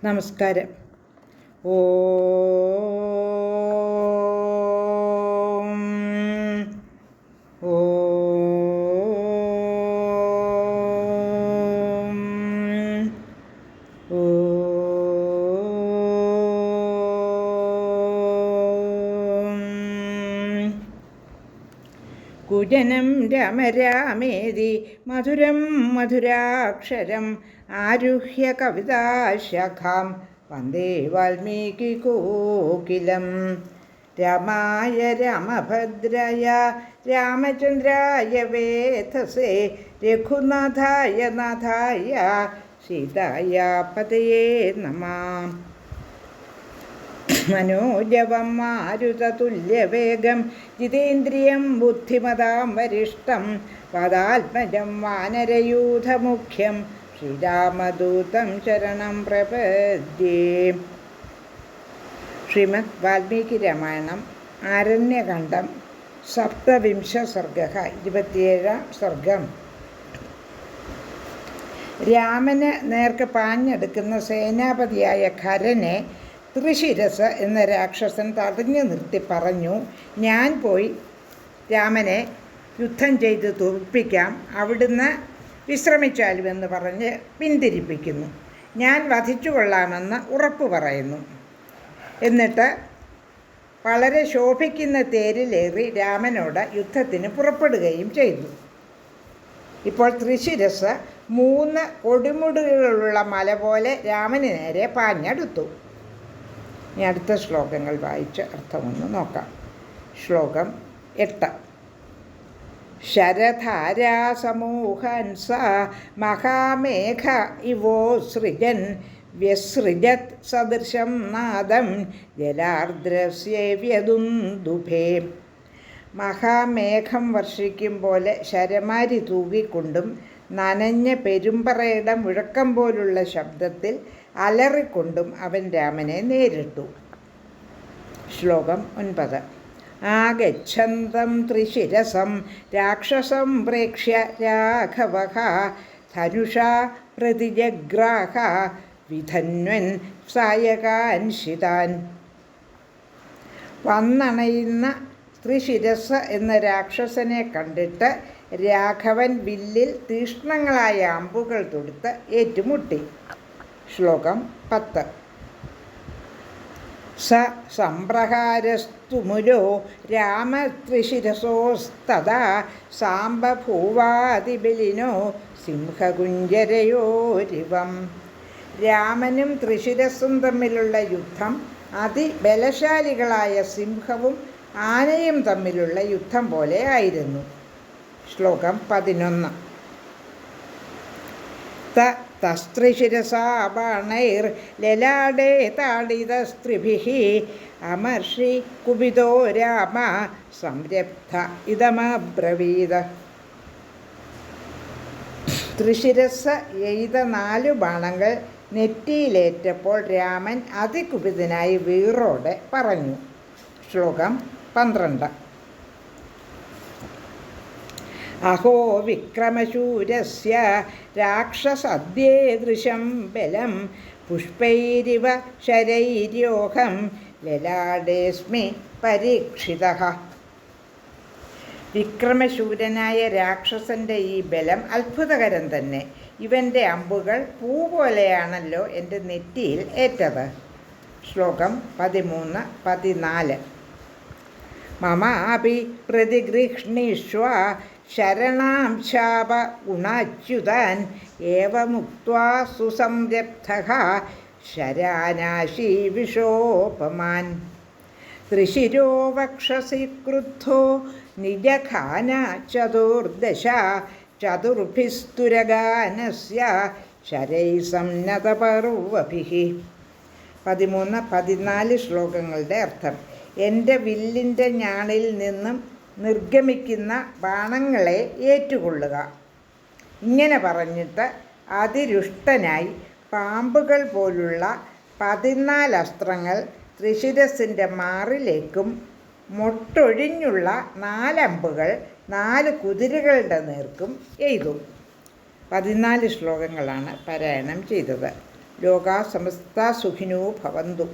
നമസ്കാരം. ഓം ഓം ഓം. കുജനം രാമ രാമേതി മധുരം മധുരാക്ഷരം ആരുഹ്യ കവിതാശാഖാം വന്ദേ വാൽമീകികോകിലം. രാമായ രാമഭദ്രായ രാമചന്ദ്രായ വേധസേ രഘുനാഥായ നാഥായ സീതായ പതയേ നമഃ. മനോജവം മാരുതതുല്യവേഗം ജിതേന്ദ്രിയം ബുദ്ധിമതാം വരിഷ്ഠം പദാത്മജം വാനരയൂഥമുഖ്യം ശ്രീരാമദൂതം ശരണം പ്രപദ്യേ. ശ്രീമദ് വാൽമീകി രാമായണം ആരണ്യകാണ്ഡം സപ്തവിംശ സർഗഃ 27 സർഗം. രാമന് നേർക്ക് പാഞ്ഞെടുക്കുന്ന സേനാപതിയായ ഖരനെ ത്രിശിരസ് എന്ന രാക്ഷസൻ തടഞ്ഞു നിർത്തി പറഞ്ഞു, ഞാൻ പോയി രാമനെ യുദ്ധം ചെയ്ത് തോൽപ്പിക്കാം, അവിടുന്ന് വിശ്രമിച്ചാലുമെന്ന് പറഞ്ഞ് പിന്തിരിപ്പിക്കുന്നു. ഞാൻ വധിച്ചു കൊള്ളാമെന്ന് ഉറപ്പ് പറയുന്നു. എന്നിട്ട് വളരെ ശോഭിക്കുന്ന തേരിലേറി രാമനോട് യുദ്ധത്തിന് പുറപ്പെടുകയും ചെയ്തു. ഇപ്പോൾ ത്രിശിരസ് 3 കൊടുമുടികളുള്ള മല പോലെ രാമന് നേരെ പാഞ്ഞെടുത്തു. ഇനി അടുത്ത ശ്ലോകങ്ങൾ വായിച്ച് അർത്ഥമൊന്ന് നോക്കാം. ശ്ലോകം 8. ശരധാരാസമൂഹൻസ മഹാമേഘ ഇവോസൃജൻ വ്യസൃജത് സദൃശം നാദം ജലാർദ്രസ്യേവ്യദുന്ദുഭേ. മഹാമേഘം വർഷിക്കും പോലെ ശരമാരി തൂകിക്കൊണ്ടും നനഞ്ഞ പെരുമ്പറയുടെ മുഴക്കം പോലുള്ള ശബ്ദത്തിൽ അലറിക്കൊണ്ടും അവൻ രാമനെ നേരിട്ടു. ശ്ലോകം 9. ആഗച്ഛന്തം ത്രിശിരസം രാക്ഷസം പ്രേക്ഷ്യ രാഘവഃ ധനുഷാ പ്രതിജഗ്രാഹ വിധന്വൻ സായകാൻഷിതാൻ. വന്നണയുന്ന ത്രിശിരസ് എന്ന രാക്ഷസനെ കണ്ടിട്ട് രാഘവൻ വില്ലിൽ തീക്ഷ്ണങ്ങളായ അമ്പുകൾ തൊടുത്ത് ഏറ്റുമുട്ടി. ശ്ലോകം 10. സ സംപ്രഹാരസ്തുമുരോ രാമത്രിശിരസോസ്തദാ സാംബഭൂവാതിബലിനോ സിംഹകുഞ്ജരയോരിവം. രാമനും ത്രിശിരസും തമ്മിലുള്ള യുദ്ധം അതിബലശാലികളായ സിംഹവും ആനയും തമ്മിലുള്ള യുദ്ധം പോലെ ആയിരുന്നു. ശ്ലോകം 11. തസ്ത്രിശിരസാ ബാണൈർ ലലാടേ താഡിതസ്ത്രിഭിഃ അമർഷി കുപിതോ രാമ സംരബ്ധ ഇദമബ്രവീത്. ത്രിശിരസ് എയ്ത 4 ബാണങ്ങൾ നെറ്റിയിലേറ്റപ്പോൾ രാമൻ അതികുപിതനായി വീറോടെ പറഞ്ഞു. ശ്ലോകം 12. അഹോ വിക്രമശൂരസ്യ രാക്ഷസദ്യേദൃശം ബലം പുഷ്പൈരിവ ശരൈര്യോഹം ലലാടേസ്മി പരീക്ഷിതഃ. വിക്രമശൂരനായ രാക്ഷസൻ്റെ ഈ ബലം അത്ഭുതകരം തന്നെ. ഇവൻ്റെ അമ്പുകൾ പൂ പോലെയാണല്ലോ എൻ്റെ നെറ്റിയിൽ ഏറ്റത്. ശ്ലോകം 13, 14. മമാപി പ്രതിഗൃഹ്ണീഷ്വ ശരണാം ശാപ ഗുണാച്യുതാൻ ഏവമുക്ത്വാ സുസംരബ്ധഃ ശരാനാശീ വിഷോപമാൻ. ത്രിശിരോ വക്ഷസി ക്രുദ്ധോ നിജഖാന ചതുർദശ ചതുർഭിസ്തുരഗാനസ്യ ശരൈ സംനതപർവഭിഃ. 13, 14 ശ്ലോകങ്ങളുടെ അർത്ഥം. എൻ്റെ വില്ലിൻ്റെ ഞാണിൽ നിന്നും നിർഗമിക്കുന്ന ബാണങ്ങളെ ഏറ്റുകൊള്ളുക. ഇങ്ങനെ പറഞ്ഞിട്ട് അതിരുഷ്ടനായി പാമ്പുകൾ പോലുള്ള 14 അസ്ത്രങ്ങൾ ത്രിശിരസിൻ്റെ മാറിലേക്കും മൊട്ടൊഴിഞ്ഞുള്ള 4 അമ്പുകൾ 4 കുതിരകളുടെ നേർക്കും എയ്തു. 14 ശ്ലോകങ്ങളാണ് പാരായണം ചെയ്തത്. ലോകാ സമസ്ത സുഖിനോ ഭവന്തു.